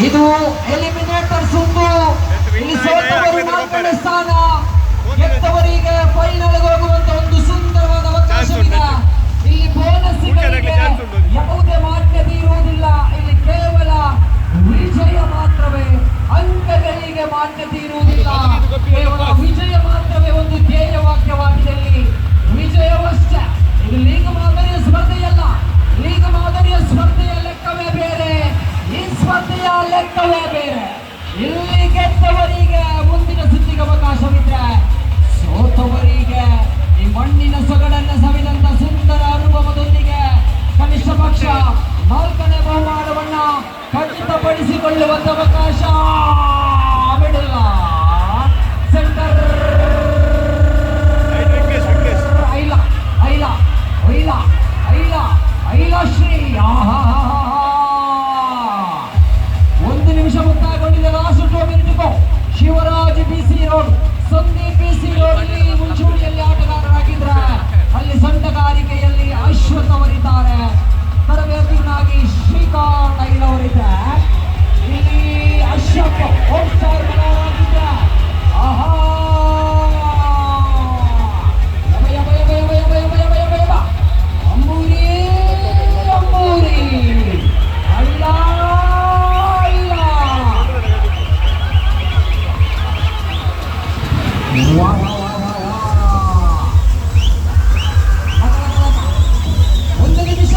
ಇದು ಎಲಿಮಿನೇಟರ್ಸ್ ಒಂದು. ಇಲ್ಲಿ ಸೋತವರು ನಾಲ್ಕನೇ ಸ್ಥಾನ, ಗೆದ್ದವರಿಗೆ ಫೈನಲ್ ಹೋಗುವಂತ ಒಂದು ಸುಂದರವಾದ ಅವಕಾಶವಿದೆ. ಇಲ್ಲಿ ಬೋನಸ್ಗಳಿಗೆ ಯಾವುದೇ ಮಾನ್ಯತೆ ಇರುವುದಿಲ್ಲ. ಇಲ್ಲಿ ಕೇವಲ ವಿಜಯ ಮಾತ್ರವೇ, ಅಂಕಗಳಿಗೆ ಮಾನ್ಯತೆ ಇರುವುದಿಲ್ಲ. ಕೇವಲ ವಿಜಯ ಮಾತ್ರವೇ ಒಂದು ಧ್ಯೇಯ ವಾಕ್ಯವಾಗಿದೆ. ಇಲ್ಲಿ ವಿಜಯವಷ್ಟೇ. ಇದು ಲೀಗ್ ಮಾದರಿಯ ಸ್ಪರ್ಧೆಯಲ್ಲ. ಲೀಗ್ ಮಾದರಿಯ ಸ್ಪರ್ಧೆಯ ಲೆಕ್ಕವೇ ಬೇರೆ, ಈ ಸ್ಪರ್ಧೆಯ ಲೆಕ್ಕವೇ ಬೇರೆ. ಇಲ್ಲಿ ಗೆದ್ದವರಿಗೆ ಮುಂದಿನ ಸುತ್ತಿಗೆ ಅವಕಾಶವಿದೆ, ಸೋತವರಿಗೆ ಈ ಮಣ್ಣಿನ ಸೊಗಡನ್ನು ಸವಿದಂತ ಸುಂದರ ಅನುಭವದೊಂದಿಗೆ ಕನಿಷ್ಠ ಪಕ್ಷ 4ನೇ ಬಹುಮಾನವನ್ನ ಖಚಿತಪಡಿಸಿಕೊಳ್ಳುವಂತ ಅವಕಾಶ. ಬಿಡಲ್ಲ ಸೆಂಟರ್ ಐಲ ಐಲ ಐಲ ಐಲ ಐಲಶ್ರೀ. ಒಂದು ನಿಮಿಷ ಮುಕ್ತಾಯಗೊಂಡಿದೆ. ಲಾಸ್ಟ್ 2 ಮಿನಿಟ್ಗೂ ಶಿವರಾಜ್ ಬಿಸಿ ರೋಡ್, ಸಂದೀಪ್ ಬಿಸಿ ರೋಡ್ ಮುಂಚೂಣಿಯಲ್ಲಿ ಆಟಗಾರರಾಗಿದ್ರೆ ಅಲ್ಲಿ ಸಂಟಗಾರಿಕೆಯಲ್ಲಿ ಅಶ್ವಥ್ ಅವರಿದ್ದಾರೆ. ತರಬೇತಿಯನ್ನಾಗಿ ಶ್ರೀಕಾಂತ್ ಐಲ್ ಅವರಿದ್ದಾರೆ. ಇಲ್ಲಿ ಅಶ್ವಥ್ ಹೋಮ್ ಸ್ಟಾರ್ ಬಲವಾಗಿದ್ದ. ಆಹಾ ಅಂಬೂರಿ ಅಂಬೂರಿ ಅಲ್ಲ ಅಲ್ಲ. ಒಂದು ನಿಮಿಷ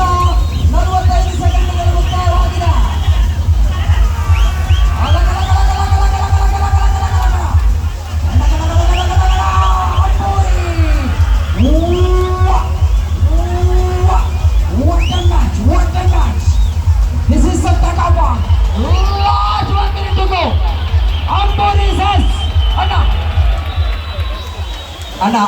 45 ಸೆಕೆಂಡ್ಗಳು ಮುಕ್ತಾಯವಾಗಿದೆ. This is the third one. Last 1 minute to go. Ambori says, Anna.